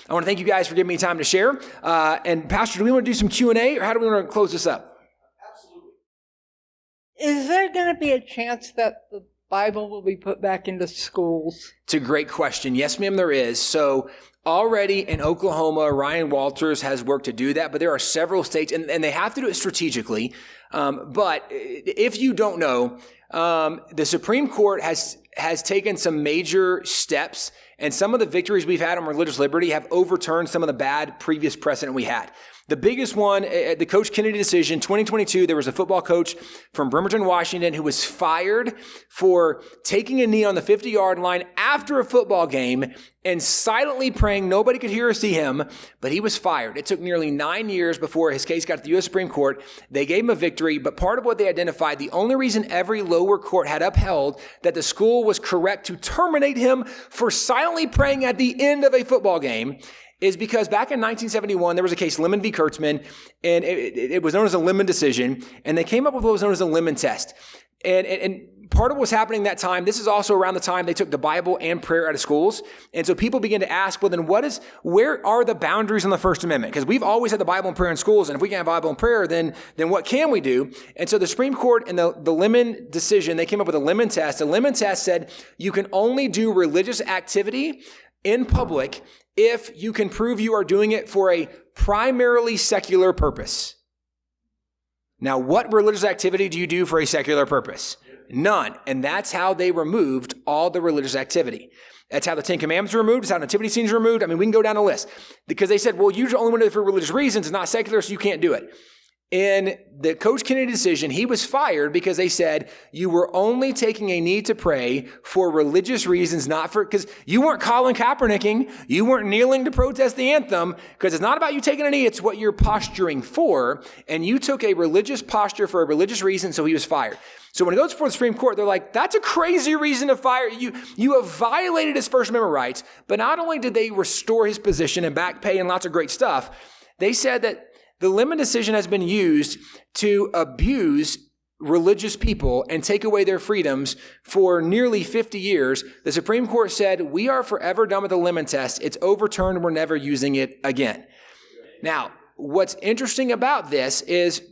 I want to thank you guys for giving me time to share. And Pastor, do we want to do some Q&A, or how do we want to close this up? Absolutely. Is there going to be a chance that the Bible will be put back into schools? It's a great question. Yes, ma'am, there is. So already in Oklahoma, Ryan Walters has worked to do that, but there are several states, and they have to do it strategically. But if you don't know, the Supreme Court has taken some major steps, and some of the victories we've had on religious liberty have overturned some of the bad previous precedent we had. The biggest one, the Coach Kennedy decision, 2022, there was a football coach from Bremerton, Washington, who was fired for taking a knee on the 50-yard line after a football game and silently praying. Nobody could hear or see him, but he was fired. It took nearly 9 years before his case got to the U.S. Supreme Court. They gave him a victory, but part of what they identified, the only reason every lower court had upheld that the school was correct to terminate him for silently praying at the end of a football game is because back in 1971, there was a case, Lemon v. Kurtzman, and it was known as a Lemon decision, and they came up with what was known as a Lemon test. And part of what was happening that time, this is also around the time they took the Bible and prayer out of schools. And so people began to ask, well, then where are the boundaries on the First Amendment? Because we've always had the Bible and prayer in schools, and if we can't have Bible and prayer, then what can we do? And so the Supreme Court and the Lemon decision, they came up with a Lemon test. The Lemon test said you can only do religious activity in public if you can prove you are doing it for a primarily secular purpose. Now, what religious activity do you do for a secular purpose? None. And that's how they removed all the religious activity. That's how the Ten Commandments were removed. It's how nativity scenes were removed. I mean, we can go down a list. Because they said, well, you only want to do it for religious reasons. It's not secular, so you can't do it. In the Coach Kennedy decision, he was fired because they said you were only taking a knee to pray for religious reasons, not for, because you weren't Colin Kaepernicking, you weren't kneeling to protest the anthem, because it's not about you taking a knee, it's what you're posturing for, and you took a religious posture for a religious reason, so he was fired. So when it goes before the Supreme Court, they're like, that's a crazy reason to fire you. You have violated his First Amendment rights, but not only did they restore his position and back pay and lots of great stuff, they said that the Lemon decision has been used to abuse religious people and take away their freedoms for nearly 50 years. The Supreme Court said, we are forever done with the Lemon test. It's overturned. We're never using it again. Now, what's interesting about this is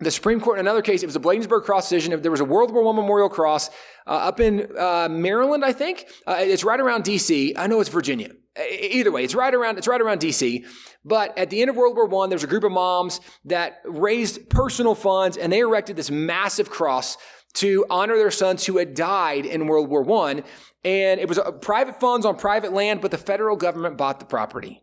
the Supreme Court, in another case, it was a Bladensburg Cross decision. There was a World War I Memorial Cross up in Maryland, I think. It's right around D.C. I know it's Virginia. Either way, it's right around D.C. But at the end of World War I, there was a group of moms that raised personal funds, and they erected this massive cross to honor their sons who had died in World War I. And it was private funds on private land, but the federal government bought the property.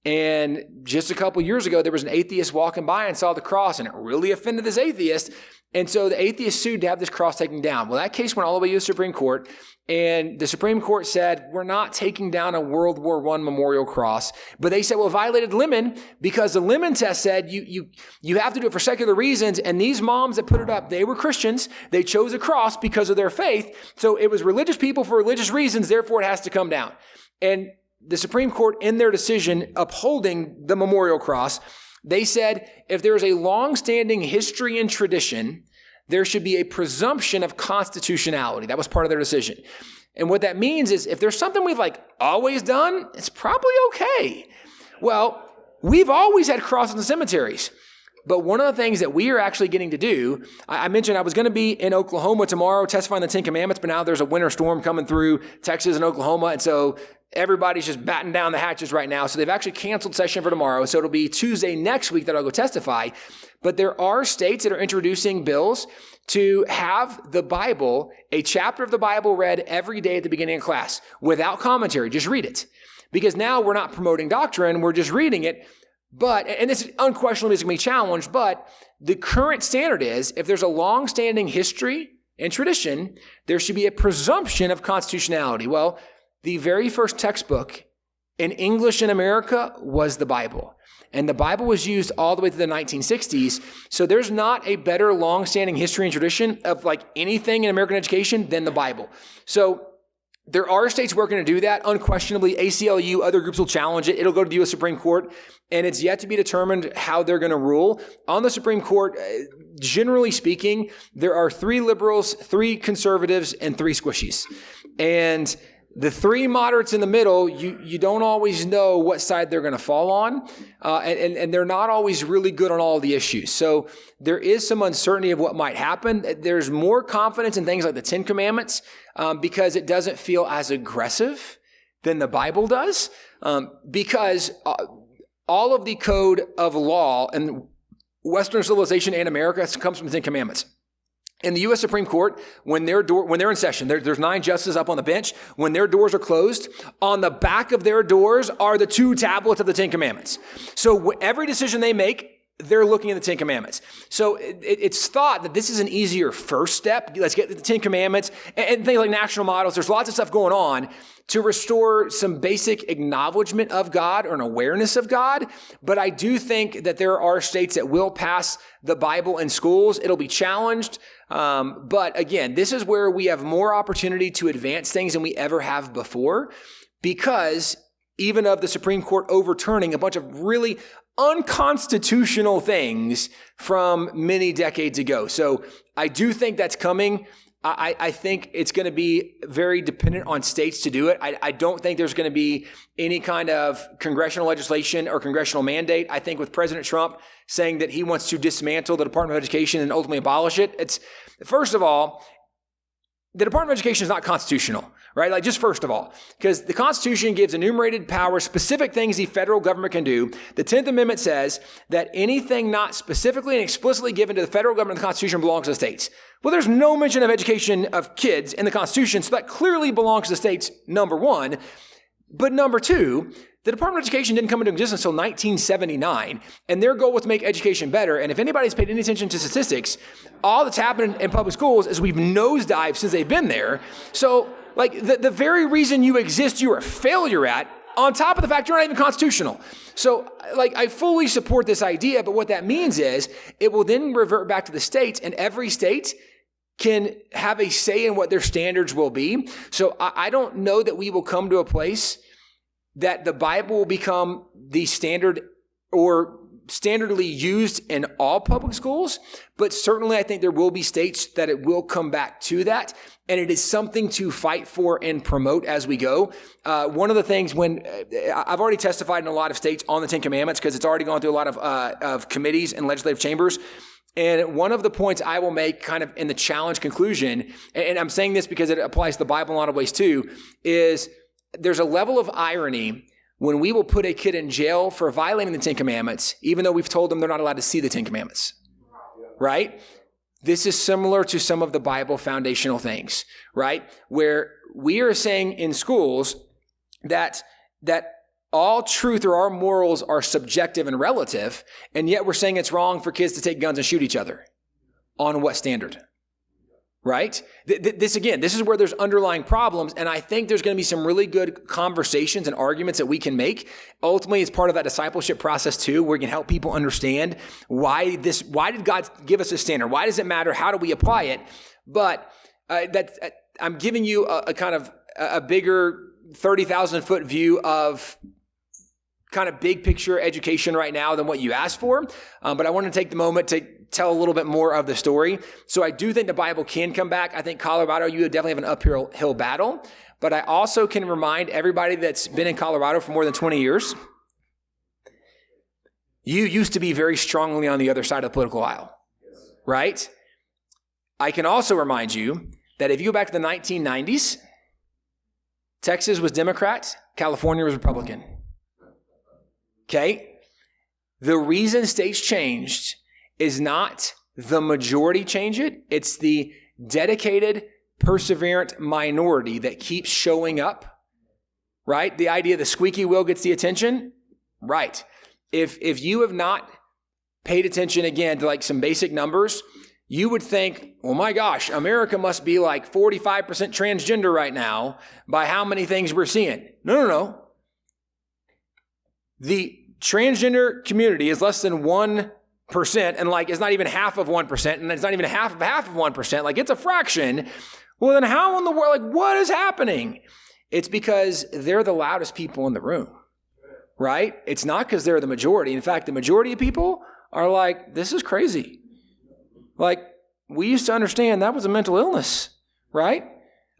And just a couple years ago, there was an atheist walking by and saw the cross, and it really offended this atheist. And so the atheist sued to have this cross taken down. Well, that case went all the way to the Supreme Court, and the Supreme Court said, we're not taking down a World War I memorial cross. But they said, well, it violated Lemon, because the Lemon test said you have to do it for secular reasons. And these moms that put it up, they were Christians. They chose a cross because of their faith. So it was religious people for religious reasons. Therefore, it has to come down. And the Supreme Court, in their decision upholding the memorial cross, they said if there is a long-standing history and tradition, there should be a presumption of constitutionality. That was part of their decision. And what that means is if there's something we've always done, it's probably okay. Well, we've always had crosses in cemeteries. But one of the things that we are actually getting to do, I mentioned I was going to be in Oklahoma tomorrow testifying the Ten Commandments, but now there's a winter storm coming through Texas and Oklahoma, and so everybody's just batting down the hatches right now. So they've actually canceled session for tomorrow, so it'll be Tuesday next week that I'll go testify. But there are states that are introducing bills to have the Bible, a chapter of the Bible read every day at the beginning of class without commentary. Just read it. Because now we're not promoting doctrine, we're just reading it. But, and this unquestionably is going to be challenged, but the current standard is if there's a long-standing history and tradition, there should be a presumption of constitutionality. Well, the very first textbook in English in America was the Bible. And the Bible was used all the way to the 1960s. So there's not a better long-standing history and tradition of anything in American education than the Bible. So there are states working to do that. Unquestionably, ACLU, other groups will challenge it. It'll go to the U.S. Supreme Court, and it's yet to be determined how they're going to rule. On the Supreme Court, generally speaking, there are 3 liberals, 3 conservatives, and 3 squishies. And The three moderates in the middle, you don't always know what side they're going to fall on, and they're not always really good on all the issues. So there is some uncertainty of what might happen. There's more confidence in things like the Ten Commandments because it doesn't feel as aggressive than the Bible does, because all of the code of law in Western civilization and America comes from the Ten Commandments. In the U.S. Supreme Court, when they're in session, there's 9 justices up on the bench. When their doors are closed, on the back of their doors are the 2 tablets of the Ten Commandments. So every decision they make, they're looking at the Ten Commandments. So it's thought that this is an easier first step. Let's get the Ten Commandments and things like national models. There's lots of stuff going on to restore some basic acknowledgement of God or an awareness of God. But I do think that there are states that will pass the Bible in schools. It'll be challenged. But again, this is where we have more opportunity to advance things than we ever have before, because even of the Supreme Court overturning a bunch of really unconstitutional things from many decades ago. So I do think that's coming. I think it's going to be very dependent on states to do it. I don't think there's going to be any kind of congressional legislation or congressional mandate. I think with President Trump saying that he wants to dismantle the Department of Education and ultimately abolish it, it's, first of all, the Department of Education is not constitutional, right? Like, just first of all, because the Constitution gives enumerated powers, specific things the federal government can do. The 10th Amendment says that anything not specifically and explicitly given to the federal government in the Constitution belongs to the states. Well, there's no mention of education of kids in the Constitution, so that clearly belongs to the states, number one. But number two, the Department of Education didn't come into existence until 1979, and their goal was to make education better. And if anybody's paid any attention to statistics, all that's happened in public schools is we've nosedived since they've been there. So, like, the very reason you exist, you're a failure at, on top of the fact you're not even constitutional. So, like, I fully support this idea, but what that means is it will then revert back to the states, and every state can have a say in what their standards will be. So I don't know that we will come to a place that the Bible will become the standard or standardly used in all public schools, but certainly I think there will be states that it will come back to that, and it is something to fight for and promote as we go. One of the things when I've already testified in a lot of states on the Ten Commandments, because it's already gone through a lot of committees and legislative chambers. And one of the points I will make kind of in the challenge conclusion, and I'm saying this because it applies to the Bible in a lot of ways too, is there's a level of irony when we will put a kid in jail for violating the Ten Commandments, even though we've told them they're not allowed to see the Ten Commandments, right? This is similar to some of the Bible foundational things, right? Where we are saying in schools that all truth or our morals are subjective and relative, and yet we're saying it's wrong for kids to take guns and shoot each other. On what standard? Right? This is where there's underlying problems, and I think there's going to be some really good conversations and arguments that we can make. Ultimately, it's part of that discipleship process too, where we can help people understand why did God give us a standard? Why does it matter? How do we apply it? But I'm giving you a kind of a bigger 30,000-foot view of kind of big picture education right now than what you asked for. But I want to take the moment to tell a little bit more of the story. So I do think the Bible can come back. I think Colorado, you definitely have an uphill battle. But I also can remind everybody that's been in Colorado for more than 20 years, you used to be very strongly on the other side of the political aisle, right? I can also remind you that if you go back to the 1990s, Texas was Democrat, California was Republican. Okay? The reason states changed is not the majority change it. It's the dedicated, perseverant minority that keeps showing up, right? The idea the squeaky wheel gets the attention, right? If you have not paid attention again to like some basic numbers, you would think, oh my gosh, America must be like 45% transgender right now by how many things we're seeing. No. The transgender community is less than 1%, and like it's not even half of 1%, and it's not even half of 1%. Like it's a fraction. Well, then how in the world, like what is happening? It's because they're the loudest people in the room, right? It's not because they're the majority. In fact, the majority of people are like, this is crazy. Like we used to understand that was a mental illness, right?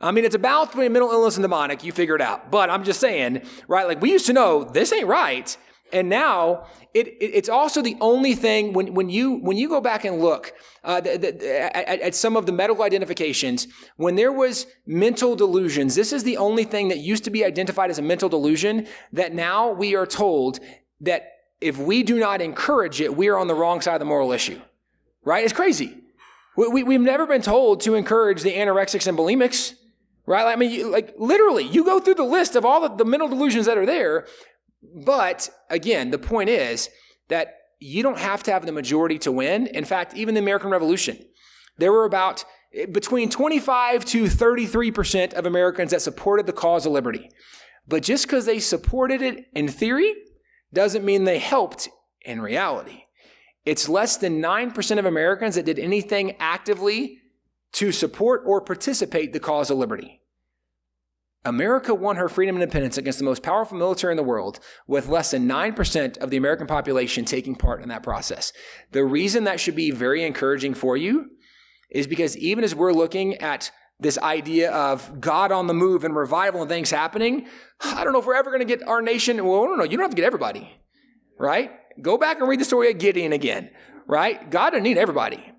I mean, it's a balance between mental illness and demonic. You figure it out. But I'm just saying, right? Like we used to know this ain't right. And now it's also the only thing when you go back and look at some of the medical identifications, when there was mental delusions, this is the only thing that used to be identified as a mental delusion that now we are told that if we do not encourage it, we are on the wrong side of the moral issue, right? It's crazy. We've never been told to encourage the anorexics and bulimics, right? I mean, literally, you go through the list of all the mental delusions that are there. But again, the point is that you don't have to have the majority to win. In fact, even the American Revolution, there were about between 25 to 33% of Americans that supported the cause of liberty. But just because they supported it in theory doesn't mean they helped in reality. It's less than 9% of Americans that did anything actively to support or participate the cause of liberty. America won her freedom and independence against the most powerful military in the world with less than 9% of the American population taking part in that process. The reason that should be very encouraging for you is because even as we're looking at this idea of God on the move and revival and things happening, I don't know if we're ever going to get our nation. Well, no, you don't have to get everybody, right? Go back and read the story of Gideon again, right? God doesn't need everybody.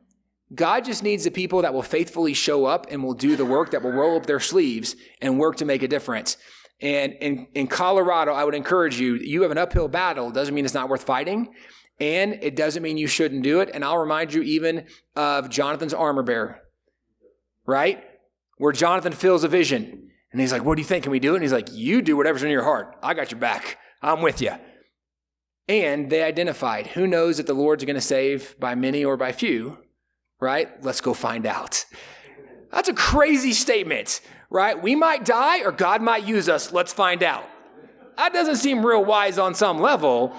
God just needs the people that will faithfully show up and will do the work, that will roll up their sleeves and work to make a difference. And in Colorado, I would encourage you, you have an uphill battle. It doesn't mean it's not worth fighting. And it doesn't mean you shouldn't do it. And I'll remind you even of Jonathan's armor bearer, right? Where Jonathan feels a vision. And he's like, what do you think? Can we do it? And he's like, you do whatever's in your heart. I got your back. I'm with you. And they identified, who knows if the Lord's going to save by many or by few, right? Let's go find out. That's a crazy statement, right? We might die or God might use us. Let's find out. That doesn't seem real wise on some level.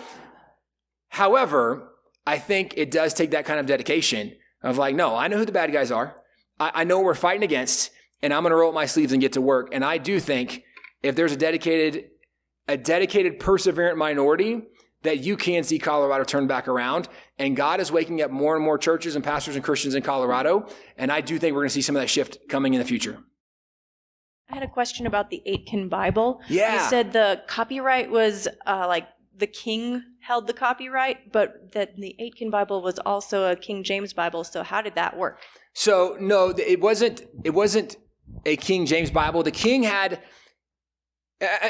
However, I think it does take that kind of dedication of like, no, I know who the bad guys are. I know what we're fighting against, and I'm going to roll up my sleeves and get to work. And I do think if there's a dedicated, perseverant minority, that you can see Colorado turn back around. And God is waking up more and more churches and pastors and Christians in Colorado. And I do think we're going to see some of that shift coming in the future. I had a question about the Aitken Bible. Yeah. You said the copyright was like the king held the copyright, but that the Aitken Bible was also a King James Bible. So how did that work? So no, it wasn't a King James Bible. The king had,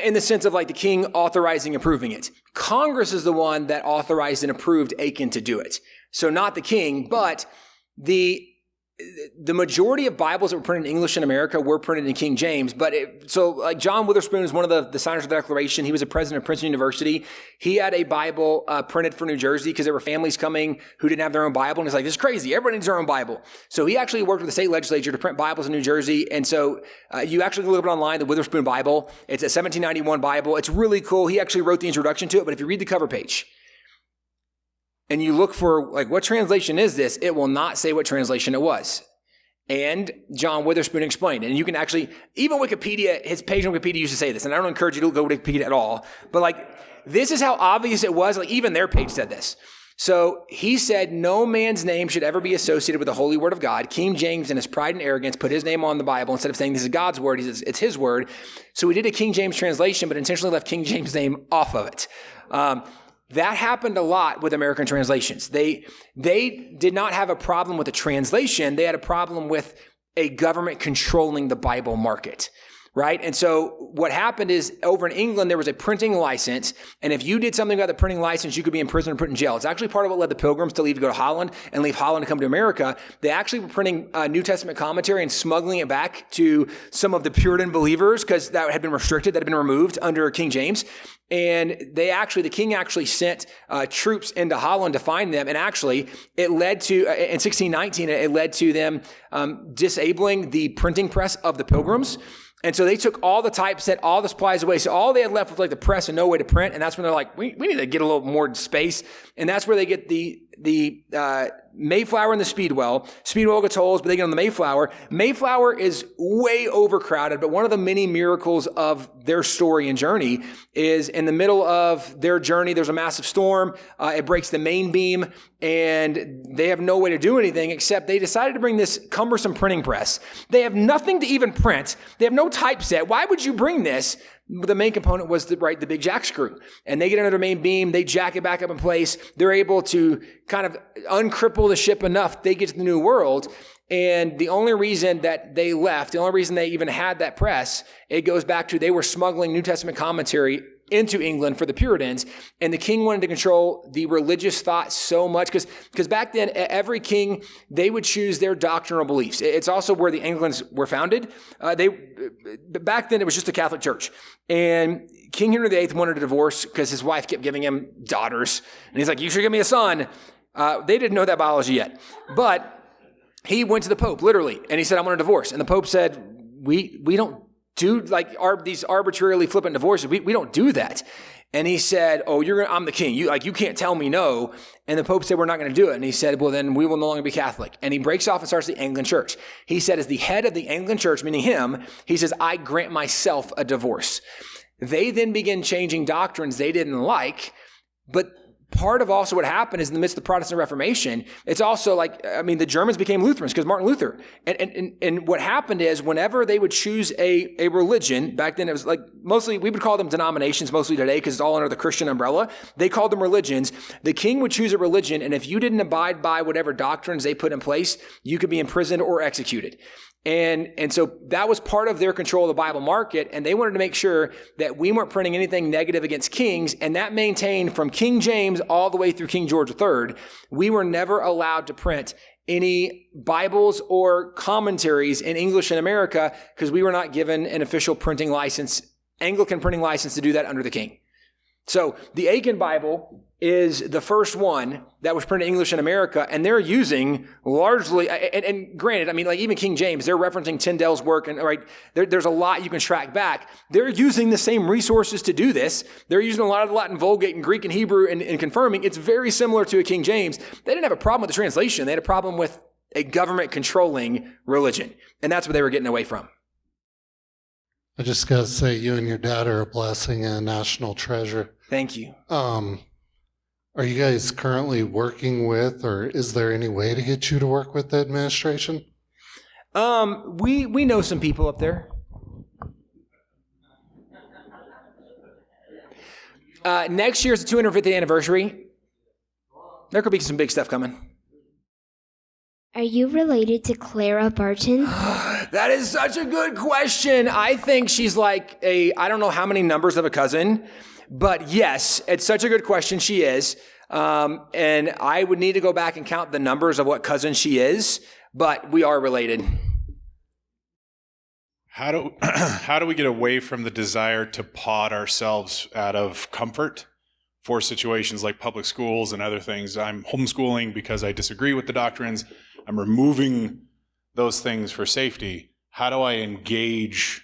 in the sense of like the king authorizing and approving it. Congress is the one that authorized and approved Aitken to do it. So not the king, but the majority of Bibles that were printed in English in America were printed in King James. But so like John Witherspoon is one of the signers of the Declaration. He was a president of Princeton University. He had a Bible printed for New Jersey because there were families coming who didn't have their own Bible. And he's like, this is crazy. Everybody needs their own Bible. So he actually worked with the state legislature to print Bibles in New Jersey. And so you actually look up it online, the Witherspoon Bible. It's a 1791 Bible. It's really cool. He actually wrote the introduction to it. But if you read the cover page, and you look for like, what translation is this? It will not say what translation it was. And John Witherspoon explained it. And you can actually, even Wikipedia, his page on Wikipedia used to say this. And I don't encourage you to go to Wikipedia at all. But like, this is how obvious it was. Like even their page said this. So he said, no man's name should ever be associated with the holy word of God. King James, in his pride and arrogance, put his name on the Bible instead of saying this is God's word. He says it's his word. So he did a King James translation, but intentionally left King James' name off of it. That happened a lot with American translations. They did not have a problem with the translation. They had a problem with a government controlling the Bible market, right? And so what happened is over in England, there was a printing license. And if you did something about the printing license, you could be in prison or put in jail. It's actually part of what led the Pilgrims to leave to go to Holland and leave Holland to come to America. They actually were printing New Testament commentary and smuggling it back to some of the Puritan believers because that had been restricted, that had been removed under King James. And the king actually sent troops into Holland to find them. And actually, it led to, in 1619, it led to them disabling the printing press of the Pilgrims. And so they took all the typeset, all the supplies away. So all they had left was like the press and no way to print. And that's when they're like, we need to get a little more space. And that's where they get the Mayflower and the Speedwell. Speedwell gets holes, but they get on the Mayflower. Mayflower is way overcrowded, but one of the many miracles of their story and journey is in the middle of their journey, there's a massive storm. It breaks the main beam, and they have no way to do anything except they decided to bring this cumbersome printing press. They have nothing to even print. They have no typeset. Why would you bring this? The main component was the big jack screw. And they get under their main beam, they jack it back up in place. They're able to kind of uncripple the ship enough. They get to the New World. And the only reason that they left, the only reason they even had that press, it goes back to they were smuggling New Testament commentary into England for the Puritans, and the king wanted to control the religious thought so much because back then every king, they would choose their doctrinal beliefs. It's also where the Anglicans were founded. Back then it was just a Catholic church, and King Henry VIII wanted a divorce because his wife kept giving him daughters, and he's like, "You should give me a son." They didn't know that biology yet, but he went to the Pope literally, and he said, "I want a divorce," and the Pope said, "We don't do these arbitrarily flippant divorces. We don't do that." And he said, "Oh, I'm the king. You can't tell me no." And the Pope said, "We're not going to do it." And he said, "Well, then we will no longer be Catholic." And he breaks off and starts the Anglican Church. He said, as the head of the Anglican Church, meaning him, he says, "I grant myself a divorce." They then begin changing doctrines they didn't like, but part of also what happened is in the midst of the Protestant Reformation, it's also the Germans became Lutherans because Martin Luther. And what happened is whenever they would choose a religion, back then it was mostly, we would call them denominations mostly today because it's all under the Christian umbrella. They called them religions. The king would choose a religion, and if you didn't abide by whatever doctrines they put in place, you could be imprisoned or executed. And so that was part of their control of the Bible market, and they wanted to make sure that we weren't printing anything negative against kings, and that maintained from King James all the way through King George III. We were never allowed to print any Bibles or commentaries in English in America because we were not given an official printing license, Anglican printing license to do that under the king. So the Aitken Bible is the first one that was printed in English in America, and they're using largely, and granted, even King James, they're referencing Tyndale's work, and there's a lot you can track back. They're using the same resources to do this. They're using a lot of the Latin Vulgate and Greek and Hebrew and confirming it's very similar to a King James. They didn't have a problem with the translation. They had a problem with a government controlling religion, and that's what they were getting away from. I just got to say, you and your dad are a blessing and a national treasure. Thank you. Are you guys currently working with, or is there any way to get you to work with the administration? We know some people up there. Next year's the 250th anniversary. There could be some big stuff coming. Are you related to Clara Barton? That is such a good question. I think she's like I don't know how many numbers of a cousin, but yes, it's such a good question. She is. And I would need to go back and count the numbers of what cousin she is, but we are related. How do we get away from the desire to pod ourselves out of comfort for situations like public schools and other things? I'm homeschooling because I disagree with the doctrines. I'm removing those things for safety. How do I engage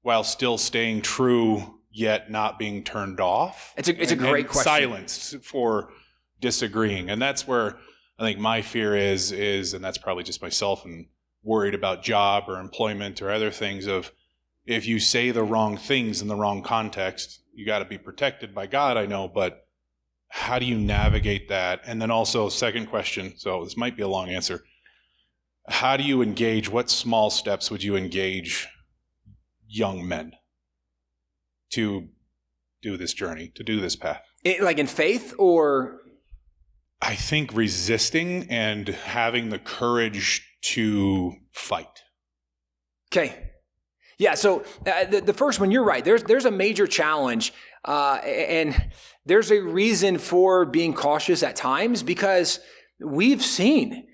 while still staying true, yet not being turned off? It's a great question. Silenced for disagreeing. And that's where I think my fear is, and that's probably just myself and worried about job or employment or other things of, if you say the wrong things in the wrong context, you got to be protected by God, I know, but how do you navigate that? And then also, second question, so this might be a long answer. How do you engage, what small steps would you engage young men to do this journey, to do this path? Like in faith or? I think resisting and having the courage to fight. Okay. Yeah, so the first one, you're right. There's a major challenge, and there's a reason for being cautious at times because we've seen,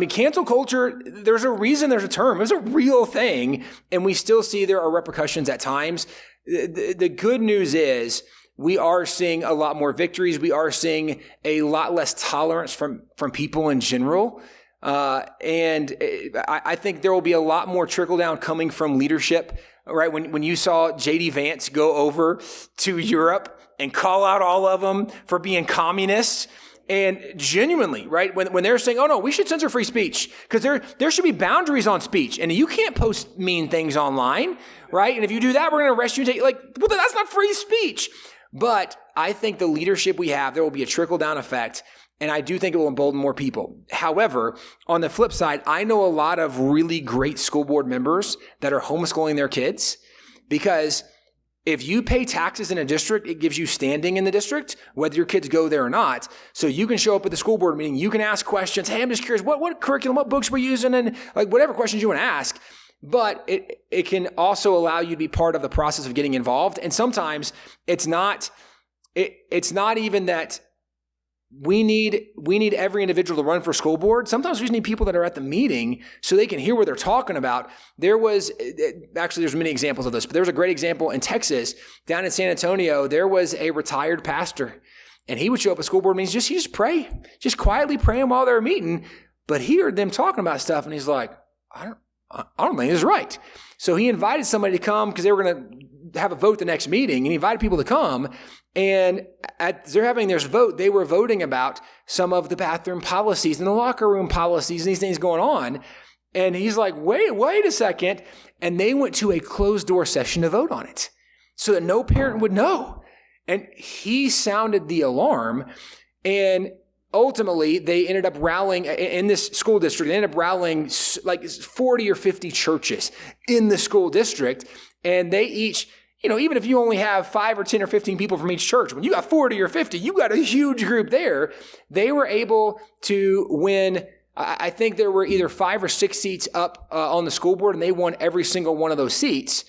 cancel culture, there's a reason there's a term. It's a real thing, and we still see there are repercussions at times. The good news is we are seeing a lot more victories. We are seeing a lot less tolerance from people in general. And I think there will be a lot more trickle down coming from leadership, right? When you saw J.D. Vance go over to Europe and call out all of them for being communists, And genuinely, right, when they're saying, oh no, we should censor free speech because there should be boundaries on speech. And you can't post mean things online, right? And if you do that, we're going to arrest you and take, well, that's not free speech. But I think the leadership we have, there will be a trickle-down effect. And I do think it will embolden more people. However, on the flip side, I know a lot of really great school board members that are homeschooling their kids because if you pay taxes in a district, it gives you standing in the district, whether your kids go there or not. So you can show up at the school board meeting. You can ask questions. Hey, I'm just curious, what curriculum, what books we're using, and whatever questions you want to ask. But it can also allow you to be part of the process of getting involved. And sometimes it's not even that we need every individual to run for school board. Sometimes we just need people that are at the meeting so they can hear what they're talking about. There's many examples of this, but there was a great example in Texas, down in San Antonio. There was a retired pastor, and he would show up at school board meetings, just pray, just quietly praying while they're meeting. But he heard them talking about stuff, and he's like, I don't think this is right. So he invited somebody to come because they were going to have a vote the next meeting, and he invited people to come. And as they're having their vote, they were voting about some of the bathroom policies and the locker room policies and these things going on. And he's like, wait a second. And they went to a closed door session to vote on it so that no parent would know. And he sounded the alarm. And ultimately, they ended up rallying in this school district. They ended up rallying like 40 or 50 churches in the school district. And they each, even if you only have 5 or 10 or 15 people from each church, when you got 40 or 50, you got a huge group there. They were able to win. I think there were either 5 or 6 seats up on the school board, and they won every single one of those seats.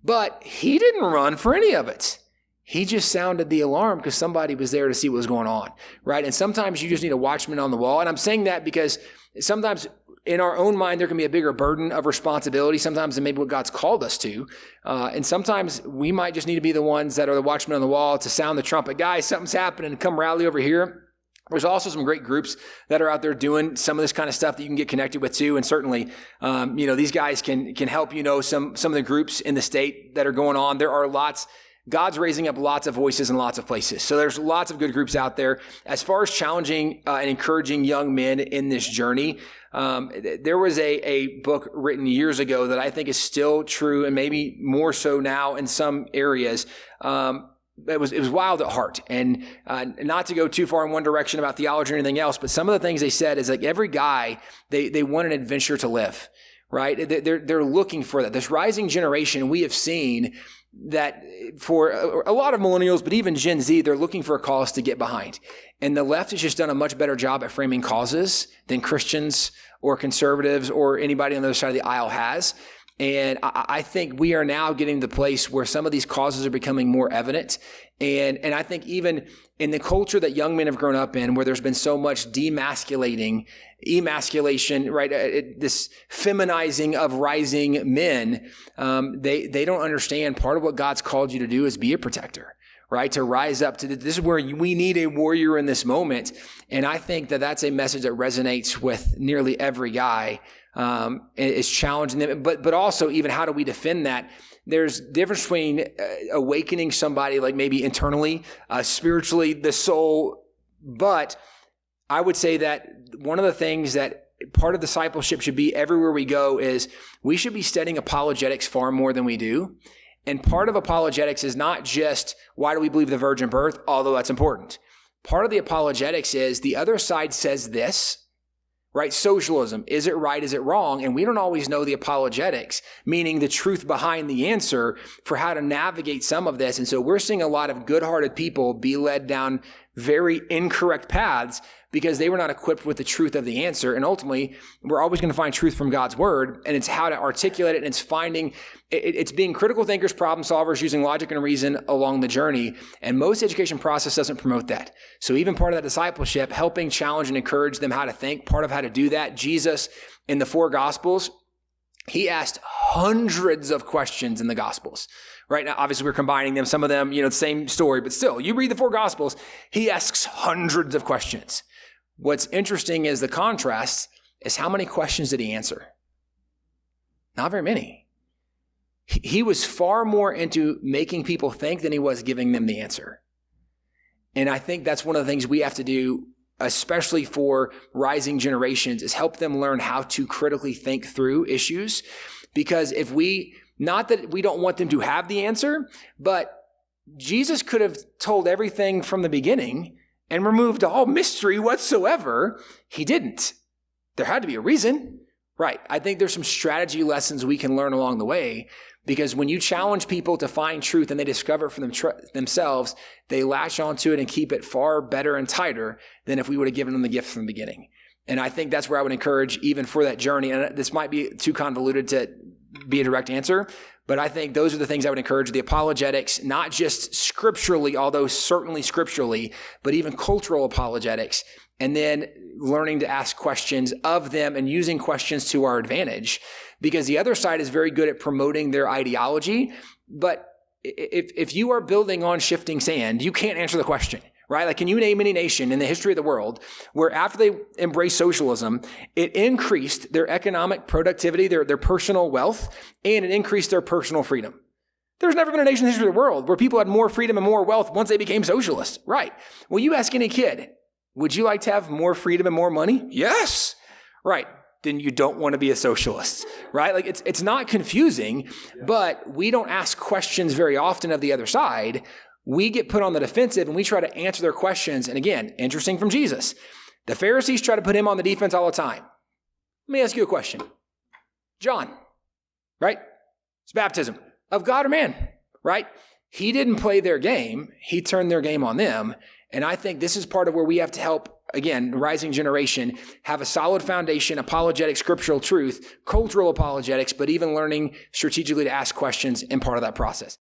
But he didn't run for any of it. He just sounded the alarm because somebody was there to see what was going on, right? And sometimes you just need a watchman on the wall. And I'm saying that because sometimes in our own mind, there can be a bigger burden of responsibility sometimes than maybe what God's called us to. And sometimes we might just need to be the ones that are the watchmen on the wall to sound the trumpet. Guys, something's happening. Come rally over here. There's also some great groups that are out there doing some of this kind of stuff that you can get connected with too. And certainly, these guys can help some of the groups in the state that are going on. There are lots. God's raising up lots of voices in lots of places. So there's lots of good groups out there. As far as challenging and encouraging young men in this journey, there was a book written years ago that I think is still true and maybe more so now in some areas. It was Wild at Heart. And not to go too far in one direction about theology or anything else, but some of the things they said is like every guy, they want an adventure to live, right? They're looking for that. This rising generation, we have seen that for a lot of millennials, but even Gen Z, they're looking for a cause to get behind. And the left has just done a much better job at framing causes than Christians or conservatives or anybody on the other side of the aisle has. And I think we are now getting to the place where some of these causes are becoming more evident. And I think even in the culture that young men have grown up in, where there's been so much emasculation, right? This feminizing of rising men, they don't understand part of what God's called you to do is be a protector, right? To rise up to this is where we need a warrior in this moment. And I think that that's a message that resonates with nearly every guy. Is challenging them, but also even how do we defend that? There's difference between awakening somebody like maybe internally, spiritually, the soul. But I would say that one of the things that part of discipleship should be everywhere we go is we should be studying apologetics far more than we do. And part of apologetics is not just why do we believe the virgin birth, although that's important. Part of the apologetics is the other side says this, right? Socialism. Is it right? Is it wrong? And we don't always know the apologetics, meaning the truth behind the answer for how to navigate some of this. And so we're seeing a lot of good-hearted people be led down very incorrect paths because they were not equipped with the truth of the answer. And ultimately, we're always going to find truth from God's word, and it's how to articulate it, and it's being critical thinkers, problem solvers, using logic and reason along the journey. And most education process doesn't promote that. So even part of that discipleship, helping challenge and encourage them how to think, part of how to do that, Jesus in the 4 Gospels, he asked hundreds of questions in the Gospels. Right now, obviously, we're combining them. Some of them, the same story, but still, you read the 4 Gospels, he asks hundreds of questions. What's interesting is the contrast is how many questions did he answer? Not very many. He was far more into making people think than he was giving them the answer. And I think that's one of the things we have to do especially for rising generations, is help them learn how to critically think through issues. Because if not that we don't want them to have the answer, but Jesus could have told everything from the beginning and removed all mystery whatsoever. He didn't. There had to be a reason. Right. I think there's some strategy lessons we can learn along the way, because when you challenge people to find truth and they discover it for themselves, they latch onto it and keep it far better and tighter than if we would have given them the gift from the beginning. And I think that's where I would encourage, even for that journey. And this might be too convoluted to be a direct answer, but I think those are the things I would encourage: the apologetics, not just scripturally, although certainly scripturally, but even cultural apologetics. And then learning to ask questions of them and using questions to our advantage, because the other side is very good at promoting their ideology. But if you are building on shifting sand, you can't answer the question, right? Like, can you name any nation in the history of the world where after they embraced socialism, it increased their economic productivity, their personal wealth, and it increased their personal freedom? There's never been a nation in the history of the world where people had more freedom and more wealth once they became socialists, right? Well, you ask any kid, would you like to have more freedom and more money? Yes. Right. Then you don't want to be a socialist, right? Like, it's not confusing, but we don't ask questions very often of the other side. We get put on the defensive and we try to answer their questions. And again, interesting from Jesus, the Pharisees try to put him on the defense all the time. Let me ask you a question. John, right? It's baptism of God or man, right? He didn't play their game. He turned their game on them. And I think this is part of where we have to help, again, the rising generation have a solid foundation, apologetic, scriptural truth, cultural apologetics, but even learning strategically to ask questions in part of that process.